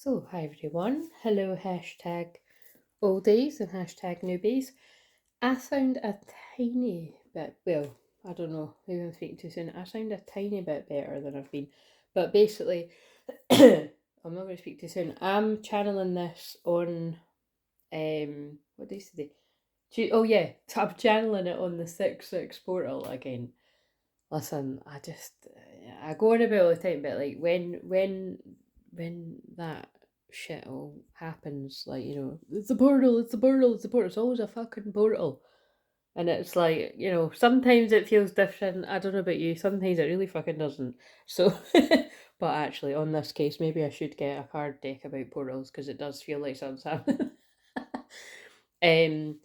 So, hi everyone. Hello, hashtag oldies and hashtag newbies. I sound a tiny bit, well, I don't know, maybe I'm speaking too soon. I sound a tiny bit better than I've been. But basically, I'm not going to speak too soon. I'm channeling this on, what day is today? Oh yeah, I'm channeling it on the 6-6 portal again. Listen, I go on about all the time, but like when that shit all happens, like, it's a portal, it's a portal, it's a portal. It's always a fucking portal. And it's like, sometimes it feels different. I don't know about you. Sometimes it really fucking doesn't. So, but actually, on this case, maybe I should get a card deck about portals because it does feel like something's happening. um,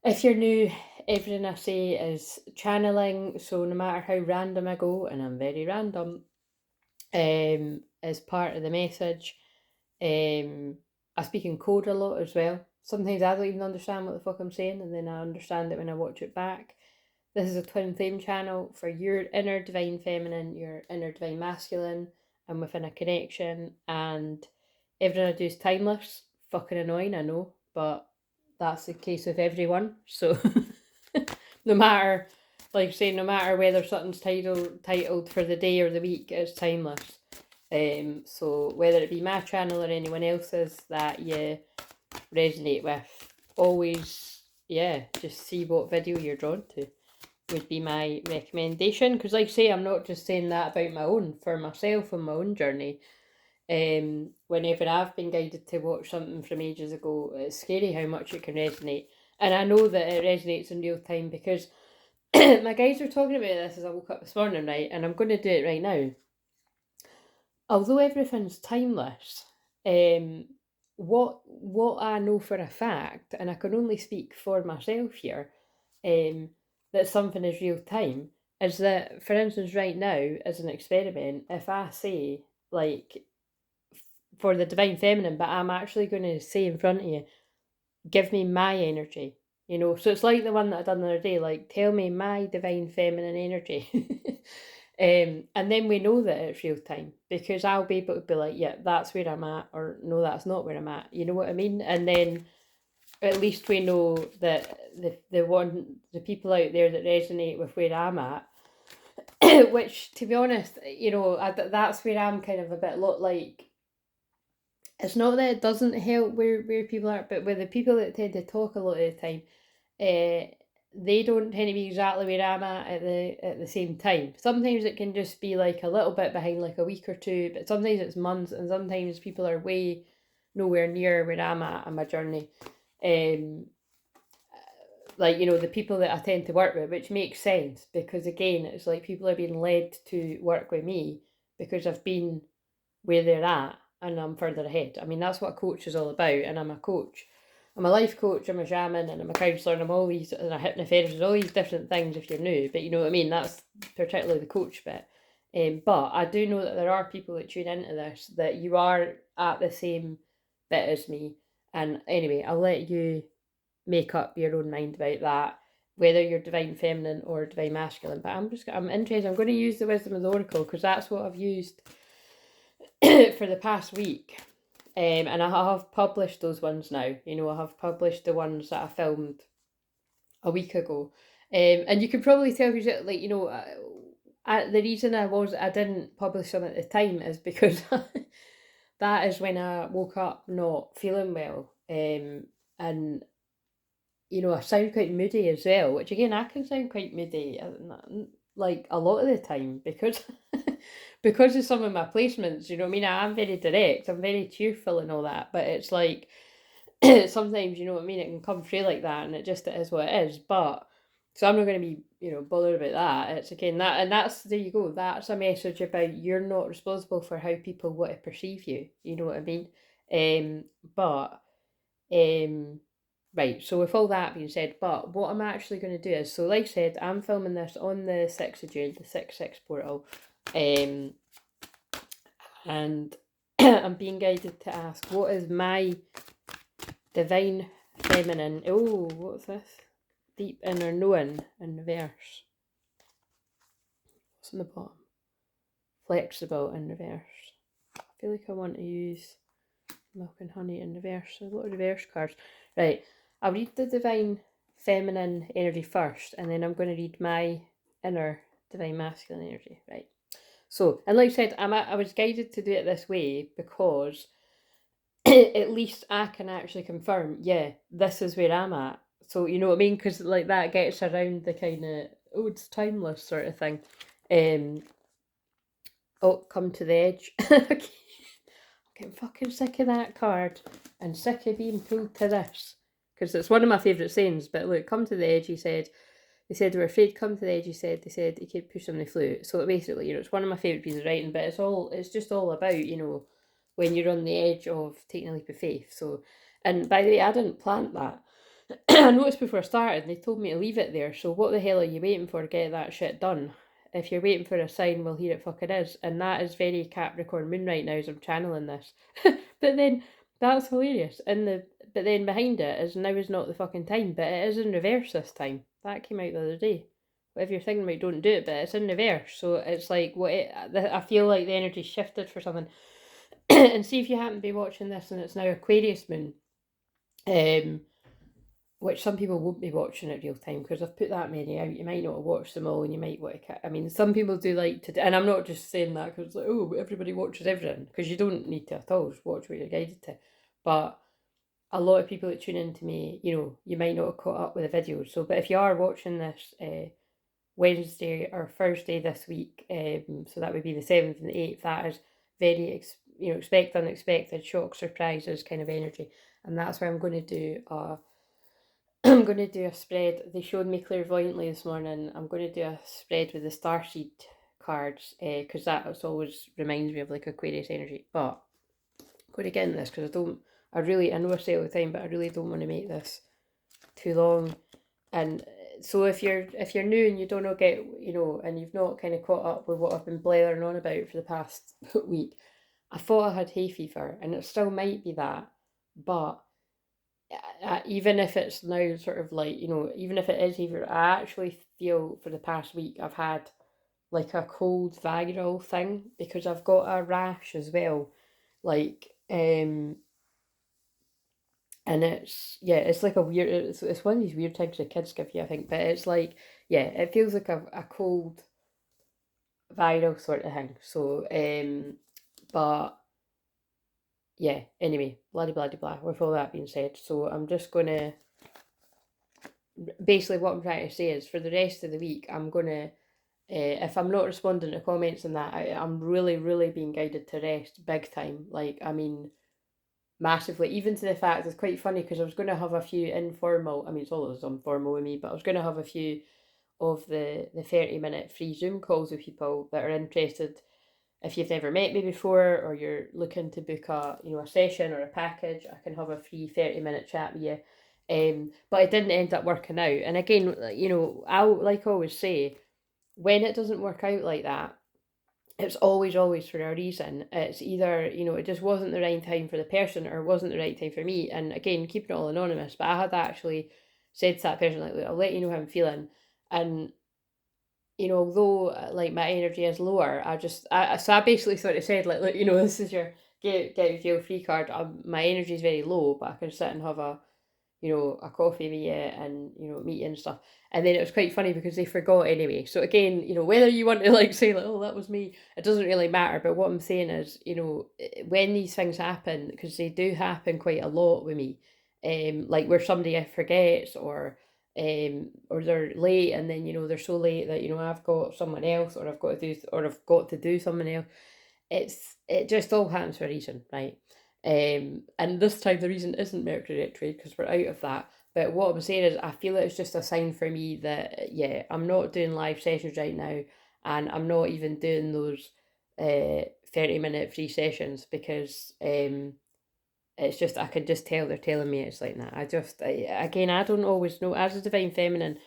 if you're new, everything I say is channeling. So no matter how random I go, and I'm very random, as part of the message. I speak in code a lot as well. Sometimes I don't even understand what the fuck I'm saying, and then I understand it when I watch it back. This is a twin flame channel for your inner divine feminine, your inner divine masculine, and within a connection. And everything I do is timeless. Fucking annoying, I know, but that's the case with everyone. So no matter, like say, no matter whether something's titled for the day or the week, it's timeless. So whether it be my channel or anyone else's that you resonate with, always, just see what video you're drawn to would be my recommendation. Because like I say, I'm not just saying that about my own, for myself and my own journey. Whenever I've been guided to watch something from ages ago, it's scary how much it can resonate. And I know that it resonates in real time because my guides were talking about this as I woke up this morning, right? And I'm going to do it right now. Although everything's timeless, what I know for a fact, and I can only speak for myself here, that something is real time, is that, for instance, right now, as an experiment, if I say, like, for the divine feminine, but I'm actually going to say in front of you, give me my energy, so it's like the one that I done the other day, like, tell me my divine feminine energy. And then we know that it's real time because I'll be able to be like, yeah, that's where I'm at, or no, that's not where I'm at. You know what I mean? And then at least we know that the people out there that resonate with where I'm at, which, to be honest, that's where I'm kind of a bit like, it's not that it doesn't help where people are, but with the people that tend to talk a lot of the time, they don't tend to be exactly where I'm at the same time. Sometimes it can just be like a little bit behind, like a week or two, but sometimes it's months, and sometimes people are way nowhere near where I'm at on my journey. Like, the people that I tend to work with, which makes sense because, again, it's like people are being led to work with me because I've been where they're at and I'm further ahead. I mean, that's what a coach is all about, and I'm a coach. I'm a life coach, I'm a shaman, and I'm a counsellor, and I'm all these, and a hypnotherapist, all these different things if you're new, but you know what I mean? That's particularly the coach bit. But I do know that there are people that tune into this, that you are at the same bit as me. And anyway, I'll let you make up your own mind about that, whether you're divine feminine or divine masculine. But I'm interested. I'm going to use the wisdom of the oracle because that's what I've used for the past week. And I have published those ones now. I have published the ones that I filmed a week ago. And you can probably tell yourself, like, the reason I didn't publish them at the time is because that is when I woke up not feeling well. And I sound quite moody as well, which, again, I can sound quite moody, like, a lot of the time because because of some of my placements. You know what I mean? I'm very direct, I'm very cheerful and all that, but it's like sometimes, you know what I mean, it can come through like that, and it is what it is. But so I'm not going to be, bothered about that. It's, again, that, and that's, there you go, that's a message about you're not responsible for how people want to perceive you. You know what I mean? But Right, so with all that being said, but what I'm actually going to do is, so like I said, I'm filming this on the 6th of June, the 6/6 portal, and I'm being guided to ask, what is my divine feminine, what's this? Deep inner knowing in reverse. What's in the bottom? Flexible in reverse. I feel like I want to use Milk and honey in reverse. There's a lot of reverse cards. Right. I'll read the divine feminine energy first, and then I'm going to read my inner divine masculine energy. Right. So, and like I said, I was guided to do it this way because at least I can actually confirm, yeah, this is where I'm at. So, you know what I mean? Because like that gets around the kind of, oh, it's timeless sort of thing. Oh, come to the edge. I'm getting fucking sick of that card and sick of being pulled to this. Because it's one of my favourite sayings, but look, come to the edge, he said. They said they were afraid to come to the edge, he said. They said he could push them, they flew. So basically, you know, it's one of my favourite pieces of writing, but it's just all about, you know, when you're on the edge of taking a leap of faith. So, and by the way, I didn't plant that. I noticed before I started, and they told me to leave it there. So what the hell are you waiting for to get that shit done? If you're waiting for a sign, well, here it fucking is. And that is very Capricorn moon right now as I'm channeling this. But then, that's hilarious. But then behind it is now is not the fucking time, but it is in reverse this time. That came out the other day. Whatever you're thinking about, don't do it, but it's in reverse. So it's like, I feel like the energy shifted for something. And see if you happen to be watching this and it's now Aquarius moon. Which some people won't be watching at real time because I've put that many out. You might not watch them all, and you might want to. I mean, some people do like to, and I'm not just saying that because it's like, oh, everybody watches everything, because you don't need to at all. Just watch what you're guided to. But a lot of people that tune into me, you know, you might not have caught up with the videos. So, but if you are watching this Wednesday or Thursday this week, so that would be the 7th and the 8th. That is very, expect unexpected, shock, surprises kind of energy, and that's why I'm going to do I'm going to do a spread. They showed me clairvoyantly this morning. I'm going to do a spread with the starseed cards because that always reminds me of like Aquarius energy. But I'm going to get into this because I know I say all the time, but I really don't want to make this too long. And so if you're new and you don't know and you've not kind of caught up with what I've been blathering on about for the past week, I thought I had hay fever, and it still might be that, but even if it's now sort of like, even if it is either, I actually feel for the past week I've had like a cold viral thing because I've got a rash as well. Like, and it's like it's one of these weird things that kids give you, I think, but it's like, it feels like a cold viral sort of thing. So, but yeah, anyway, blah blah blah. With all that being said, so I'm just gonna basically what I'm trying to say is for the rest of the week, I'm gonna if I'm not responding to comments and that, I'm really really being guided to rest big time. Like, I mean, massively. Even to the fact it's quite funny because I was going to have a few informal. I mean, it's always informal with me, but I was going to have a few of the 30-minute free Zoom calls with people that are interested. If you've never met me before or you're looking to book a session or a package, I can have a free 30-minute chat with you. But it didn't end up working out. And again, I'll, like I always say, when it doesn't work out like that, it's always for a reason. It's either, it just wasn't the right time for the person or wasn't the right time for me. And again, keeping it all anonymous, but I had actually said to that person, like, I'll let you know how I'm feeling. And although like my energy is lower, so I basically sort of said, like, look, this is your get your free card. My energy is very low, but I can sit and have a coffee with you and meet you and stuff. And then it was quite funny because they forgot anyway. So again, whether you want to like say like, oh, that was me, it doesn't really matter. But what I'm saying is, when these things happen, because they do happen quite a lot with me, like where somebody forgets or they're late, and then they're so late that I've got someone else, or I've got to do something else. It just all happens for a reason, right? And this time the reason isn't Mercury retrograde because we're out of that. But what I'm saying is I feel it's just a sign for me that I'm not doing live sessions right now, and I'm not even doing those 30-minute free sessions because it's just, I can just tell they're telling me it's like that. Again, I don't always know, as a divine feminine,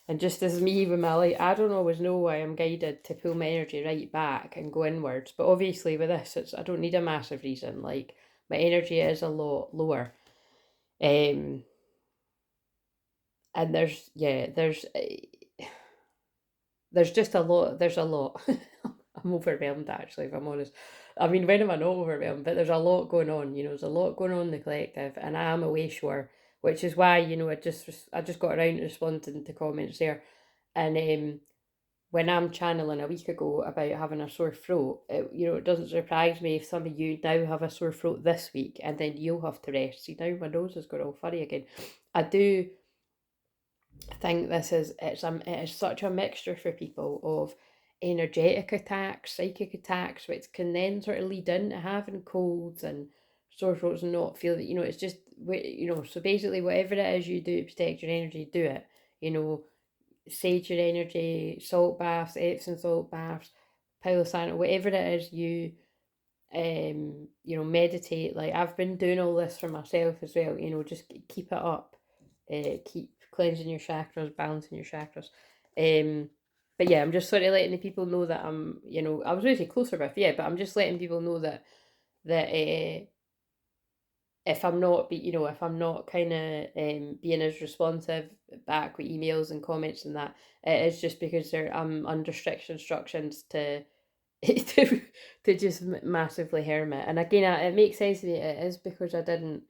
and just as me with my light, I don't always know why I'm guided to pull my energy right back and go inwards. But obviously with this, I don't need a massive reason. Like, my energy is a lot lower. And there's just a lot. There's a lot. I'm overwhelmed, actually, if I'm honest. I mean, when am I not overwhelmed? But there's a lot going on, there's a lot going on in the collective, and I am away sure, which is why, I just got around to responding to comments there. And when I'm channeling a week ago about having a sore throat, it doesn't surprise me if some of you now have a sore throat this week and then you'll have to rest. See, now my nose has got all funny again. I do think it is such a mixture for people of energetic attacks, psychic attacks, which can then sort of lead into having colds and sore throats and not feel that, it's just, so basically whatever it is you do to protect your energy, do it, sage your energy, salt baths, Epsom salt baths, Palo Santo, whatever it is you meditate. Like I've been doing all this for myself as well, just keep it up. Keep cleansing your chakras, balancing your chakras. But yeah, I'm just sort of letting the people know that I'm, I was really closer with, yeah, but I'm just letting people know that if I'm not, if I'm not kind of being as responsive back with emails and comments and that, it is just because I'm under strict instructions to to just massively hermit. And again, it makes sense to me. It is because I didn't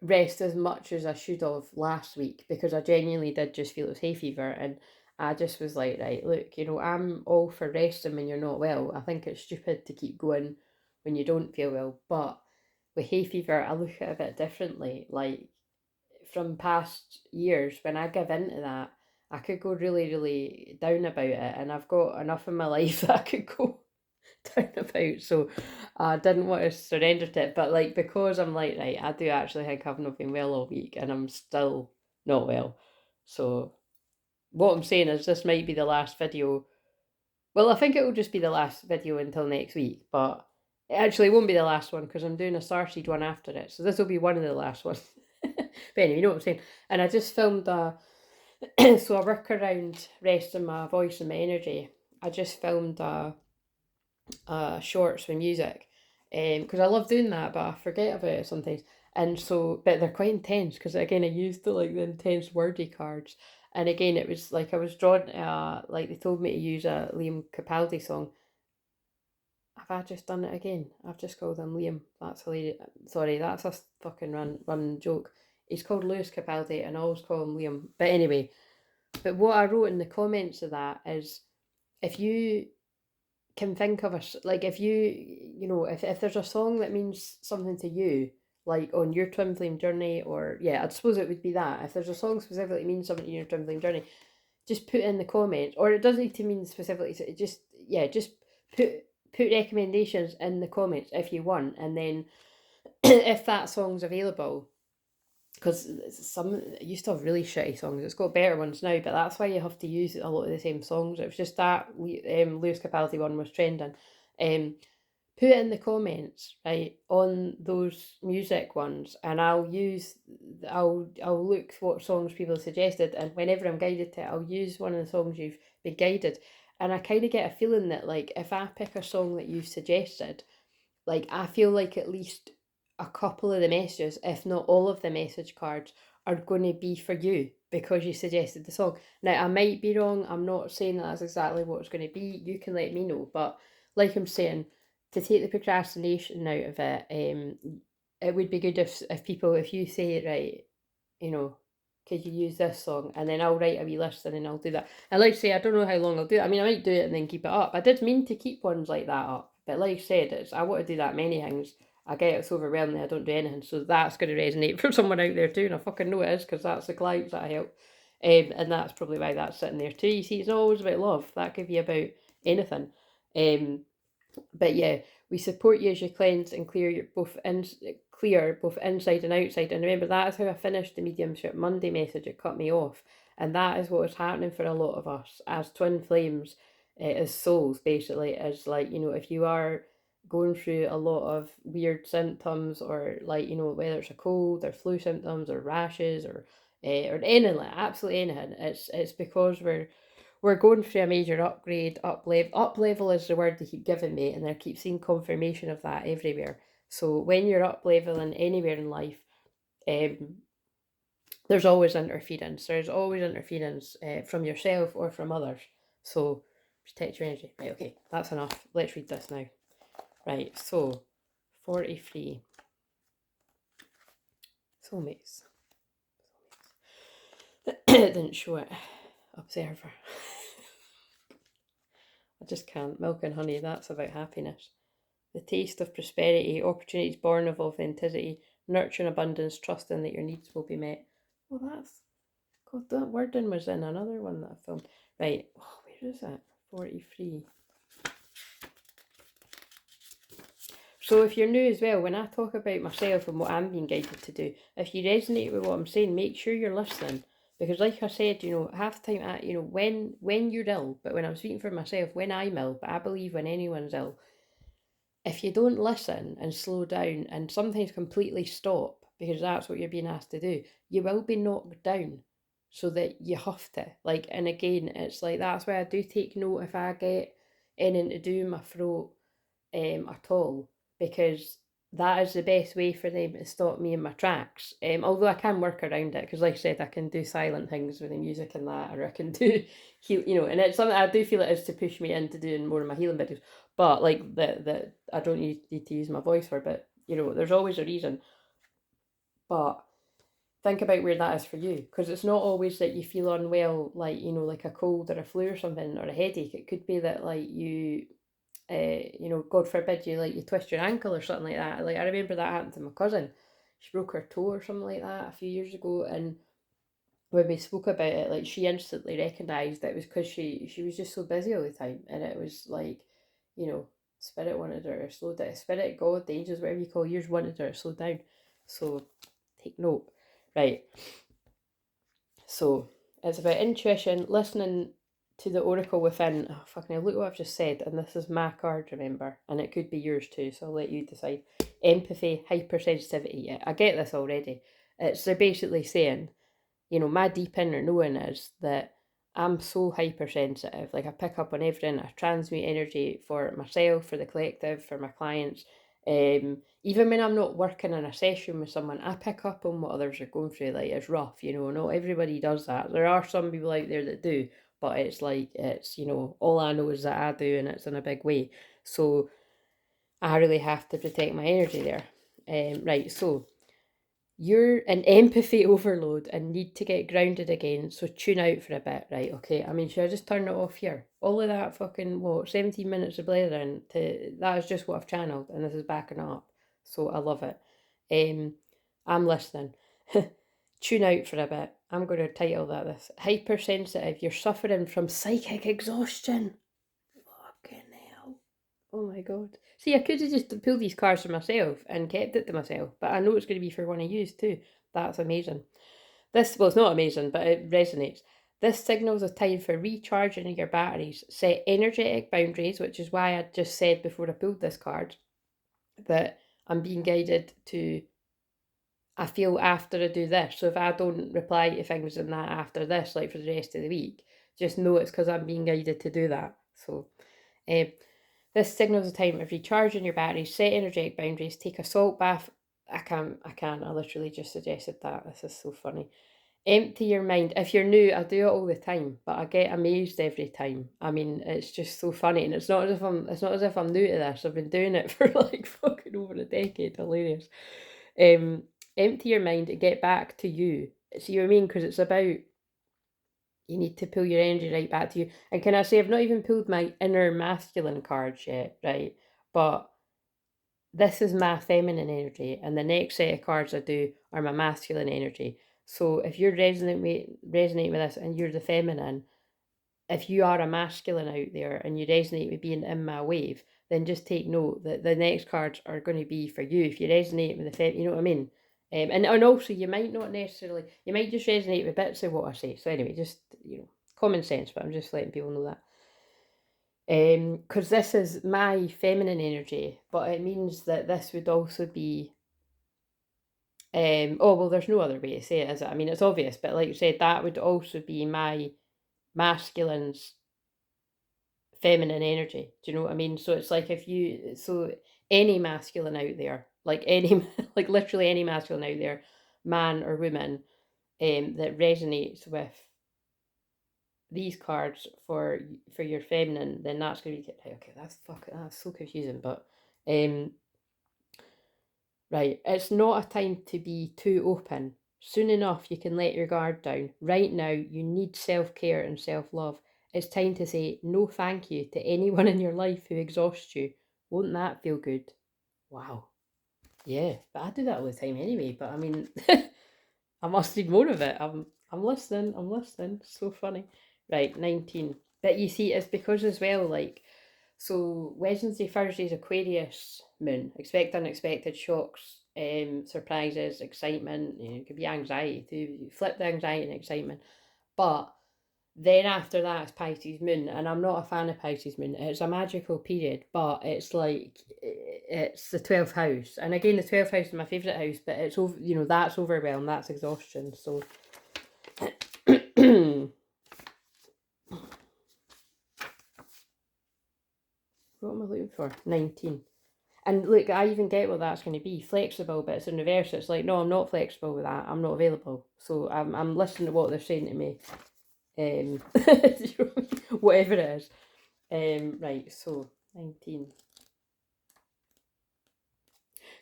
rest as much as I should have last week, because I genuinely did just feel it was hay fever, and I just was like, right, look, I'm all for resting when you're not well. I think it's stupid to keep going when you don't feel well, but with hay fever, I look at it a bit differently. Like from past years, when I give into that, I could go really, really down about it, and I've got enough in my life that I could go down about. So I didn't want to surrender to it. But like, because I'm like, right, I do actually think I've not been well all week and I'm still not well. So what I'm saying is this might be the last video. Well, I think it will just be the last video until next week, but it actually won't be the last one because I'm doing a Starseed one after it. So this will be one of the last ones. But anyway, you know what I'm saying. And I just filmed so I work around resting my voice and my energy. I just filmed shorts with music, because I love doing that, but I forget about it sometimes. And so, but they're quite intense because again, I used the intense wordy cards, and again, it was like I was drawing. Like they told me to use a Liam Capaldi song. Have I just done it again? I've just called him Liam. That's hilarious. Sorry, that's a fucking run joke. He's called Lewis Capaldi, and I always call him Liam. But anyway, but what I wrote in the comments of that is, if you can think of like if if there's a song that means something to you, like on your twin flame journey, or yeah, I suppose it would be that. If there's a song specifically that means something in your twin flame journey, just put in the comments, or it doesn't need to mean specifically. So just put recommendations in the comments if you want, and then if that song's available, because some used to have really shitty songs. It's got better ones now, but that's why you have to use a lot of the same songs. It was just that Lewis Capaldi one was trending. Put it in the comments, right, on those music ones, and I'll look what songs people have suggested, and whenever I'm guided to it, I'll use one of the songs you've been guided. And I kind of get a feeling that, like, if I pick a song that you've suggested, like, I feel like at least a couple of the messages, if not all of the message cards, are going to be for you because you suggested the song. Now, I might be wrong. I'm not saying that that's exactly what it's going to be. You can let me know. But like I'm saying, to take the procrastination out of it, it would be good if you say it right, could you use this song? And then I'll write a wee list and then I'll do that. And like I say, I don't know how long I'll do it. I mean, I might do it and then keep it up. I did mean to keep ones like that up. But like I said, I want to do that many things. I get it's overwhelming, I don't do anything. So that's going to resonate for someone out there too. And I fucking know it is, because that's the clients that I help. And that's probably why that's sitting there too. You see, it's not always about love. That could be about anything. But yeah, we support you as you cleanse and clear both inside and outside. And remember, that is how I finished the Mediumship Monday message. It cut me off, and that is what is happening for a lot of us as twin flames, as souls. Basically, is like, if you are going through a lot of weird symptoms, or like, whether it's a cold or flu symptoms or rashes or anything, like absolutely anything, it's because we're going through a major upgrade, up level is the word they keep giving me, and I keep seeing confirmation of that everywhere. So when you're up leveling anywhere in life, there's always interference. There's always interference from yourself or from others. So Protect your energy. Right, okay, that's enough. Let's read this now. Right, so 43. Soulmates. Didn't show it. Observer. I just can't. Milk and honey, that's about happiness. The taste of prosperity, opportunities born of authenticity, nurture and abundance, trusting that your needs will be met. Well, that's... God, that wording was in another one that I filmed. Right, oh, where is it? 43. So if you're new as well, when I talk about myself and what I'm being guided to do, if you resonate with what I'm saying, make sure you're listening. Because like I said, half the time, when you're ill, but when I'm speaking for myself, when I'm ill, but I believe when anyone's ill, if you don't listen and slow down and sometimes completely stop, because that's what you're being asked to do, you will be knocked down so that you have to. Like, and again, it's like, that's why I do take note if I get anything to do in my throat at all, because that is the best way for them to stop me in my tracks. Although I can work around it, because like I said, I can do silent things with the music and that, or I can do heal, and it's something I do feel it is to push me into doing more of my healing videos. But like the I don't need to use my voice for, but there's always a reason. But think about where that is for you, because it's not always that you feel unwell, like like a cold or a flu or something, or a headache. It could be that like you God forbid you twist your ankle or something like that. Like I remember that happened to my cousin. She broke her toe or something like that a few years ago, and when we spoke about it, like she instantly recognised that it was because she was just so busy all the time, and it was like, spirit wanted her to slow down. Spirit, God, the angels, whatever you call yours, wanted her to slow down. So take note, right? So it's about intuition, listening to the oracle within. Oh, fucking hell, look what I've just said. And this is my card, remember? And it could be yours too, so I'll let you decide. Empathy, hypersensitivity. Yeah, I get this already. They're basically saying, my deep inner knowing is that I'm so hypersensitive. Like I pick up on everything. I transmute energy for myself, for the collective, for my clients. Even when I'm not working in a session with someone, I pick up on what others are going through. Like it's rough, not everybody does that. There are some people out there that do, but it's like, it's, all I know is that I do, and it's in a big way. So I really have to protect my energy there. Right, so you're an empathy overload and need to get grounded again, so tune out for a bit, right? Okay, I mean, should I just turn it off here? All of that fucking, 17 minutes of blathering, that is just what I've channeled, and this is backing up, so I love it. I'm listening. Tune out for a bit. I'm going to title that this. Hypersensitive, you're suffering from psychic exhaustion. Fucking hell. Oh my god. See, I could have just pulled these cards for myself and kept it to myself, but I know it's going to be for one of you too. That's amazing. It's not amazing, but it resonates. This signals a time for recharging your batteries. Set energetic boundaries, which is why I just said before I pulled this card that I'm being guided to, I feel after I do this. So if I don't reply to things and that after this, like for the rest of the week, just know it's because I'm being guided to do that. So, this signals a time of recharging your batteries, set energetic boundaries, take a salt bath. I literally just suggested that. This is so funny. Empty your mind. If you're new, I do it all the time, but I get amazed every time. I mean, it's just so funny, and it's not as if I'm new to this. I've been doing it for like fucking over a decade. Hilarious. Empty your mind and get back to you. See what I mean? Because it's about, you need to pull your energy right back to you. And can I say, I've not even pulled my inner masculine cards yet, right? But this is my feminine energy, and the next set of cards I do are my masculine energy. So if you're resonating with this and you're the feminine, if you are a masculine out there and you resonate with being in my wave, then just take note that the next cards are going to be for you. If you resonate with the you know what I mean? And also, you might not necessarily, you might just resonate with bits of what I say. So anyway, just, common sense, but I'm just letting people know that. Because this is my feminine energy, but it means that this would also be, there's no other way to say it, is it? I mean, it's obvious, but like you said, that would also be my masculine's feminine energy. Do you know what I mean? So it's like any masculine out there, like any, like literally any masculine out there, man or woman, that resonates with these cards for your feminine, then that's going to be right. Okay, that's so confusing. But right, it's not a time to be too open. Soon enough, you can let your guard down. Right now, you need self-care and self-love. It's time to say no thank you to anyone in your life who exhausts you. Won't that feel good? Wow. Yeah, but I do that all the time anyway. But I mean, I must need more of it. I'm listening. I'm listening. So funny. Right, 19. But you see, it's because as well, like, so Wednesday, Thursday's Aquarius moon. Expect unexpected shocks, surprises, excitement. You know, it could be anxiety too. You flip the anxiety and excitement. But then after that, it's Pisces moon, and I'm not a fan of Pisces moon. It's a magical period, but it's like it's the 12th house, and again, the 12th house is my favourite house, but it's over. You know, that's overwhelm, that's exhaustion. So, what am I looking for? 19. And look, I even get what that's going to be. Flexible, but it's in reverse. It's like, no, I'm not flexible with that. I'm not available. So I'm listening to what they're saying to me. Whatever it is. Right, so 19.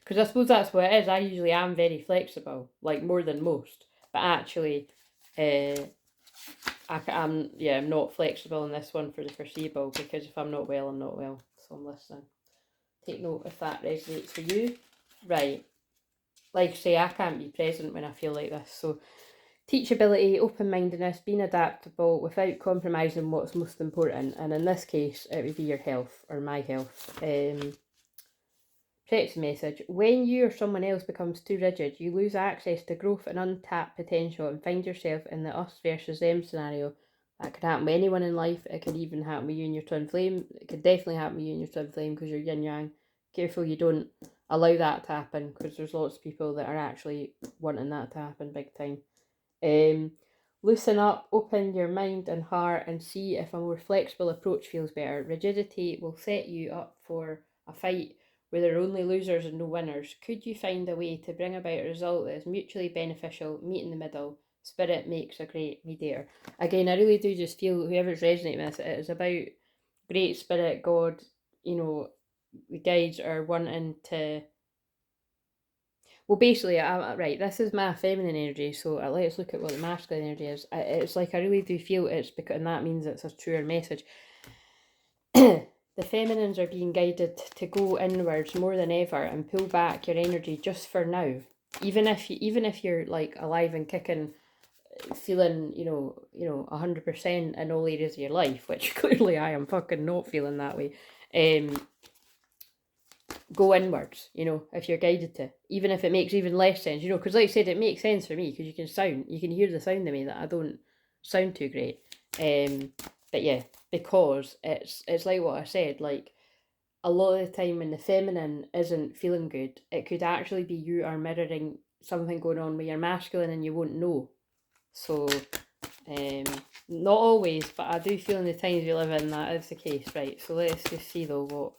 Because I suppose that's what it is. I usually am very flexible, like more than most. But actually, I'm not flexible in this one for the foreseeable, because if I'm not well, I'm not well. So I'm listening. Take note if that resonates for you. Right. Like I say, I can't be present when I feel like this. So teachability, open-mindedness, being adaptable without compromising what's most important. And in this case, it would be your health, or my health. Text message. When you or someone else becomes too rigid, you lose access to growth and untapped potential and find yourself in the us versus them scenario. That could happen with anyone in life. It could even happen with you and your twin flame. It could definitely happen with you and your twin flame because you're yin yang. Careful you don't allow that to happen, because there's lots of people that are actually wanting that to happen big time. Loosen up, open your mind and heart, and see if a more flexible approach feels better. Rigidity will set you up for a fight where there are only losers and no winners. Could you find a way to bring about a result that is mutually beneficial, meet in the middle? Spirit makes a great mediator. Again, I really do just feel whoever's resonating with this, it is about great spirit, God, you know, the guides are wanting to. Well, basically, right, this is my feminine energy, so let's look at what the masculine energy is. It's like I really do feel it's because, and that means it's a truer message. The feminines are being guided to go inwards more than ever and pull back your energy just for now. Even if you're like alive and kicking, feeling 100% in all areas of your life, which clearly I am fucking not feeling that way. Go inwards, if you're guided to, even if it makes even less sense, because like I said, it makes sense for me because you can hear the sound of me that I don't sound too great. But yeah, because it's like what I said, like a lot of the time when the feminine isn't feeling good, it could actually be you are mirroring something going on with your masculine and you won't know. So not always, but I do feel in the times we live in that is the case. Right, so let's just see though what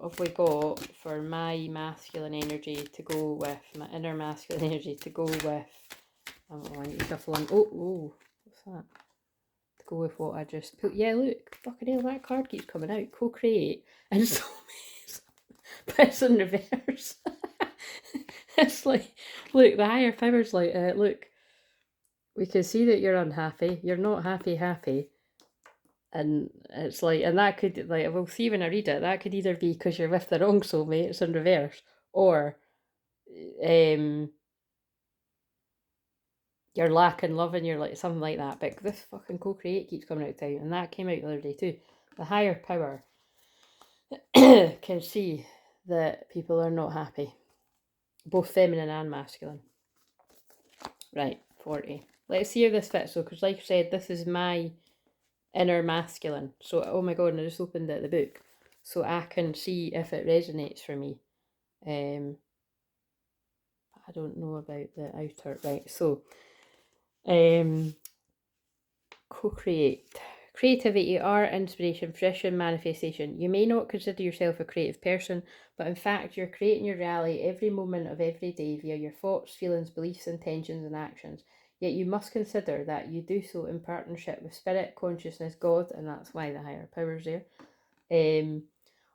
have we got for my masculine energy to go with, my inner masculine energy to go with. I need to shuffle on. Oh, what's that? To go with what I just put. Yeah, look, fucking hell, that card keeps coming out. Co-create and soulmates. But it's in reverse. It's like, look, the higher power's like, look, we can see that you're unhappy. You're not happy. And it's like, and that could, like, we'll see when I read it, that could either be because you're with the wrong soulmate, it's in reverse, or you're lacking love and you're like, something like that. But this fucking co-create keeps coming out time, and that came out the other day too. The higher power can see that people are not happy, both feminine and masculine. Right, 40. Let's see how this fits. So, because like I said, this is my inner masculine. So, oh my god, and I just opened the book. So I can see if it resonates for me. I don't know about the outer. Right, so co-create. Creativity, art, inspiration, fruition, manifestation. You may not consider yourself a creative person, but in fact you're creating your reality every moment of every day via your thoughts, feelings, beliefs, intentions and actions. Yet you must consider that you do so in partnership with spirit, consciousness, God, and that's why the higher power's there.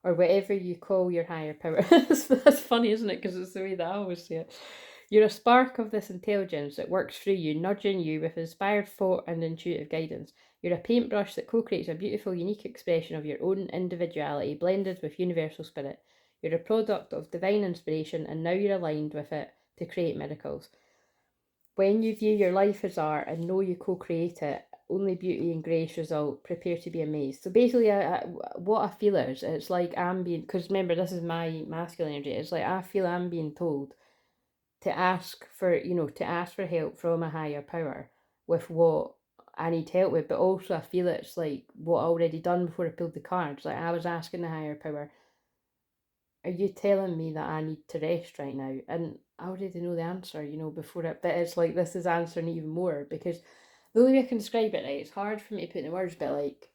Or whatever you call your higher power. That's funny, isn't it? Because it's the way that I always say it. You're a spark of this intelligence that works through you, nudging you with inspired thought and intuitive guidance. You're a paintbrush that co-creates a beautiful, unique expression of your own individuality, blended with universal spirit. You're a product of divine inspiration, and now you're aligned with it to create miracles. When you view your life as art and know you co-create it, only beauty and grace result. Prepare to be amazed. So basically, what I feel is, it's like I'm being, because remember, this is my masculine energy. It's like I feel I'm being told to ask for, to ask for help from a higher power with what I need help with. But also, I feel it's like what I already done before I pulled the cards. Like I was asking the higher power, are you telling me that I need to rest right now? And I already know the answer, before it. But it's like this is answering even more, because the only way I can describe it, right, it's hard for me to put in words, but like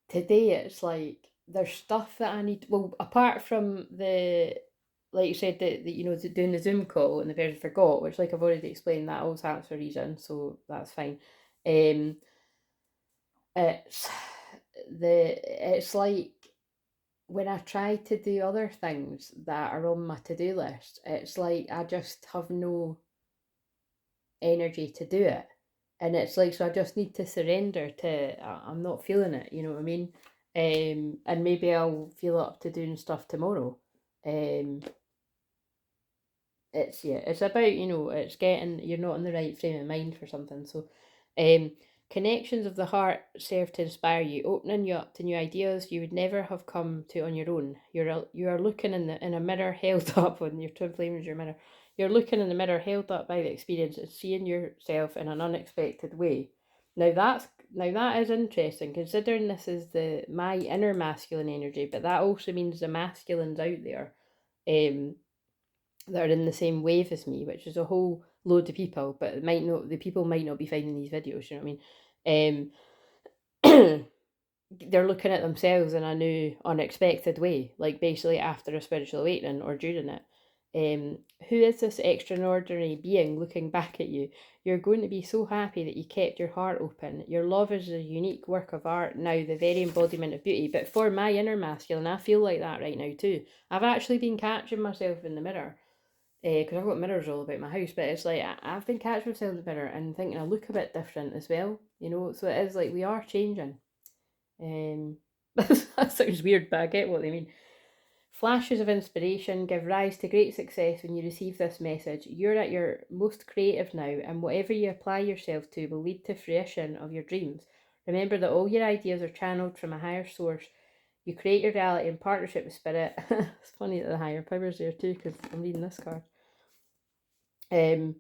today it's like there's stuff that I need, well, apart from the, like you said, doing the Zoom call and the version forgot, which, like I've already explained, that always happens for a reason, so that's fine. It's it's like when I try to do other things that are on my to-do list, it's like I just have no energy to do it. And it's like, so I just need to surrender to, I'm not feeling it, you know what I mean? And maybe I'll feel up to doing stuff tomorrow. It's about, it's getting, you're not in the right frame of mind for something. So, connections of the heart serve to inspire you, opening you up to new ideas you would never have come to on your own. You are looking in a mirror held up, when your twin flame is your mirror. You're looking in the mirror held up by the experience and seeing yourself in an unexpected way. Now that is interesting, considering this is my inner masculine energy, but that also means the masculines out there, that are in the same wave as me, which is a whole load of people, but the people might not be finding these videos, you know what I mean? They're looking at themselves in a new, unexpected way, like basically after a spiritual awakening or during it. Who is this extraordinary being looking back at you? You're going to be so happy that you kept your heart open. Your love is a unique work of art, now the very embodiment of beauty. But for my inner masculine, I feel like that right now too. I've actually been catching myself in the mirror, because I've got mirrors all about my house, but it's like I've been catching myself in the mirror and thinking I look a bit different as well, so it is like we are changing. That sounds weird, but I get what they mean. Flashes of inspiration give rise to great success when you receive this message. You're at your most creative now, and whatever you apply yourself to will lead to fruition of your dreams. Remember that all your ideas are channeled from a higher source. You create your reality in partnership with spirit. It's funny that the higher power's there too, because I'm reading this card. The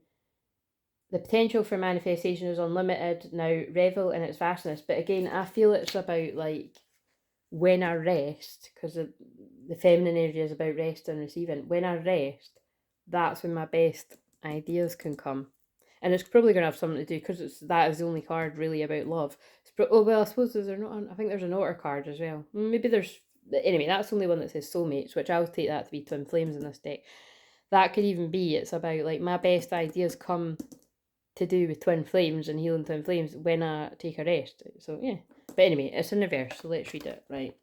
potential for manifestation is unlimited. Now revel in its vastness. But again, I feel it's about like when I rest, because the feminine energy is about rest and receiving. When I rest, that's when my best ideas can come. And it's probably going to have something to do, because that is the only card really about love. I suppose there's I think there's an otter card as well. Maybe there's, anyway, that's the only one that says soulmates, which I'll take that to be twin flames in this deck. That could even be, it's about like my best ideas come to do with twin flames and healing twin flames when I take a rest. So yeah. But anyway, it's in reverse, so let's read it. Right.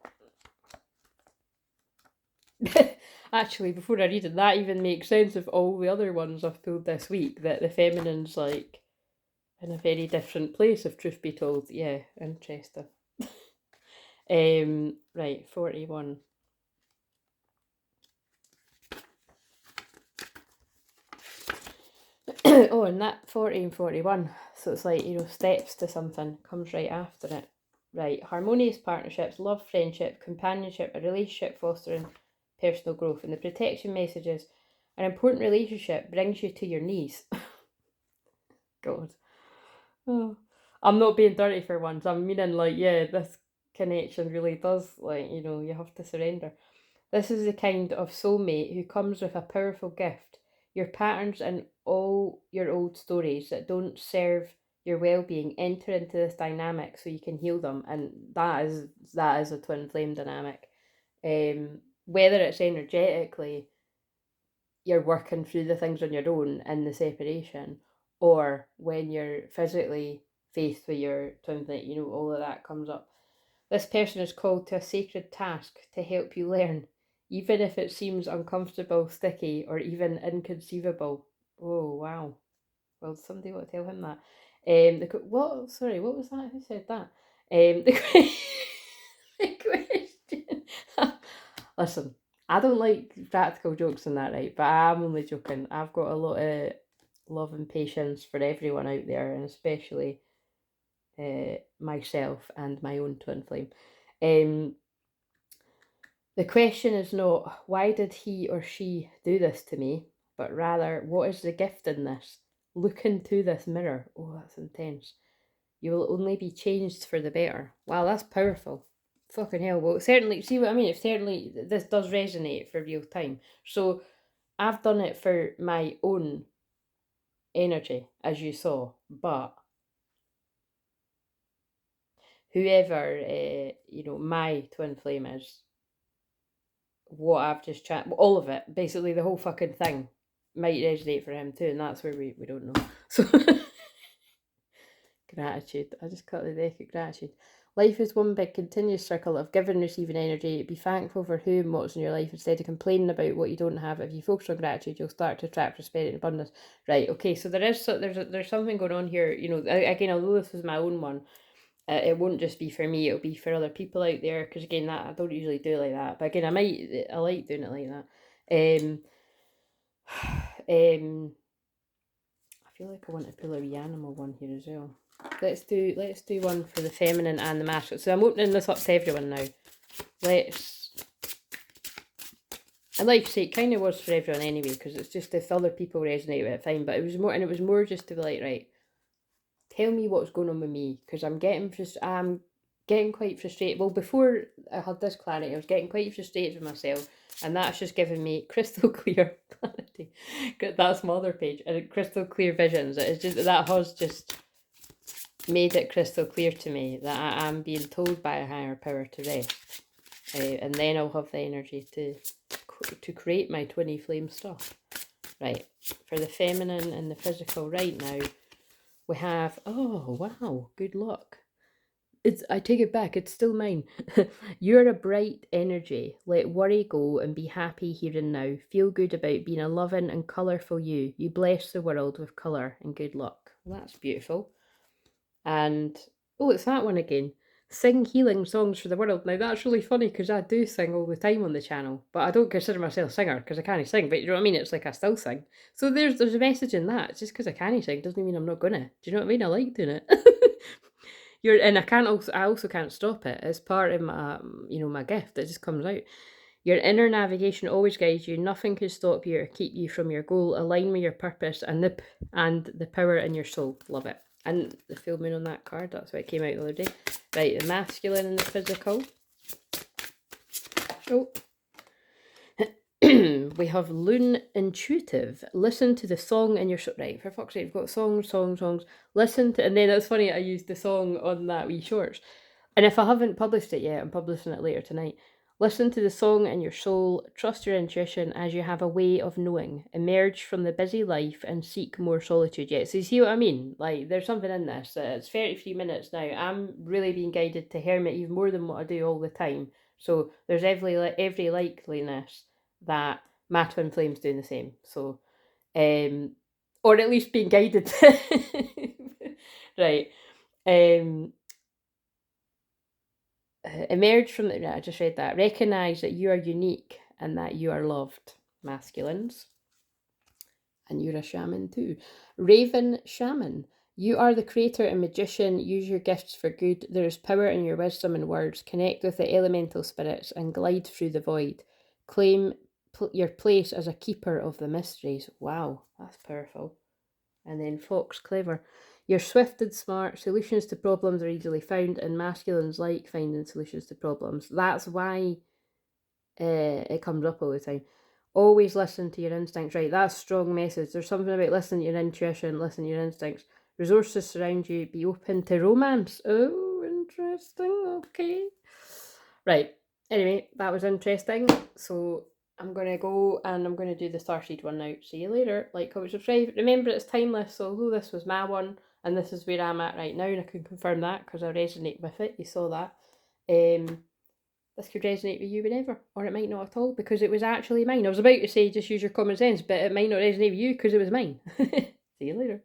Actually, before I read it, that even makes sense of all the other ones I've pulled this week, that the feminine's like in a very different place, if truth be told. Yeah, interesting. Right, 41. Oh, and that 40 and 41. So it's like, steps to something comes right after it. Right, harmonious partnerships, love, friendship, companionship, a relationship fostering personal growth. And the protection messages, an important relationship brings you to your knees. God. Oh. I'm not being dirty for once. I'm meaning like, yeah, this connection really does, like, you have to surrender. This is the kind of soulmate who comes with a powerful gift. Your patterns and all your old stories that don't serve your well-being enter into this dynamic so you can heal them, and that is a twin flame dynamic. Whether it's energetically, you're working through the things on your own in the separation, or when you're physically faced with your twin flame, you know, all of that comes up. This person is called to a sacred task to help you learn, even if it seems uncomfortable, sticky, or even inconceivable. Oh, wow. Well, somebody will tell him that. What? Sorry, what was that? Who said that? The question. Listen, I don't like practical jokes and that, right? But I'm only joking. I've got a lot of love and patience for everyone out there, and especially myself and my own twin flame. The question is not why did he or she do this to me, but rather what is the gift in this? Look into this mirror. Oh, that's intense. You will only be changed for the better. Wow, that's powerful. Fucking hell. Well, certainly, see what I mean? If certainly this does resonate for real time. So I've done it for my own energy, as you saw, but whoever, my twin flame is, what I've just chatted, all of it, basically the whole fucking thing, might resonate for him too, and that's where we don't know. So, gratitude. I just cut the deck at gratitude. Life is one big continuous circle of giving, receiving energy. Be thankful for who and what's in your life instead of complaining about what you don't have. If you focus on gratitude, you'll start to attract prosperity and abundance. Right. Okay. So there's something going on here. You know, again, although this was my own one, it won't just be for me, it'll be for other people out there, because again, that I don't usually do like that, but again, I like doing it like that. I feel like I want to pull a wee animal one here as well. Let's do one for the feminine and the masculine. So I'm opening this up to everyone now. And like I say, it kind of was for everyone anyway, because it's just if other people resonate with it, fine, but it was more just to be like, right, tell me what's going on with me, because I'm getting quite frustrated. Well, before I had this clarity, I was getting quite frustrated with myself, and that's just given me crystal clear clarity. That's my other page, and crystal clear visions. It's just that has just made it crystal clear to me that I am being told by a higher power to rest, and then I'll have the energy to create my twinny flame stuff. Right, for the feminine and the physical right now, we have, oh wow, good luck. I take it back, it's still mine. You're a bright energy. Let worry go and be happy here and now. Feel good about being a loving and colourful you. You bless the world with colour and good luck. Well, that's beautiful. And, oh, it's that one again. Sing healing songs for the world. Now, that's really funny because I do sing all the time on the channel, but I don't consider myself a singer because I can't sing, but you know what I mean? It's like I still sing. So there's a message in that. Just because I can't sing doesn't mean I'm not gonna. Do you know what I mean? I like doing it. I also can't stop it. It's part of my, my gift. It just comes out. Your inner navigation always guides you. Nothing can stop you or keep you from your goal. Align with your purpose and the power in your soul. Love it. And the full moon on that card, that's what it came out the other day. Right, the masculine and the physical. Oh. We have Loon Intuitive. Listen to the song in your... Right, for fuck's sake, we've got songs. Listen to... And then it's funny, I used the song on that wee shorts. And if I haven't published it yet, I'm publishing it later tonight. Listen to the song in your soul, trust your intuition as you have a way of knowing. Emerge from the busy life and seek more solitude. Yeah, so you see what I mean? Like, there's something in this. It's 33 minutes now. I'm really being guided to hermit even more than what I do all the time. So there's every likeliness that my twin flame's doing the same. So, or at least being guided. Right. Emerge from the... I just read that. Recognise that you are unique and that you are loved. Masculines. And you're a shaman too. Raven Shaman. You are the creator and magician. Use your gifts for good. There is power in your wisdom and words. Connect with the elemental spirits and glide through the void. Claim your place as a keeper of the mysteries. Wow, that's powerful. And then Fox Clever. You're swift and smart. Solutions to problems are easily found, and masculines like finding solutions to problems. That's why it comes up all the time. Always listen to your instincts. Right, that's a strong message. There's something about listening to your intuition, listening to your instincts. Resources surround you. Be open to romance. Oh, interesting. Okay. Right. Anyway, that was interesting. So I'm going to go and I'm going to do the Starseed one now. See you later. Like, comment, subscribe. Remember, it's timeless. So although this was my one, and this is where I'm at right now, and I can confirm that because I resonate with it. You saw that. This could resonate with you whenever, or it might not at all because it was actually mine. I was about to say just use your common sense, but it might not resonate with you because it was mine. See you later.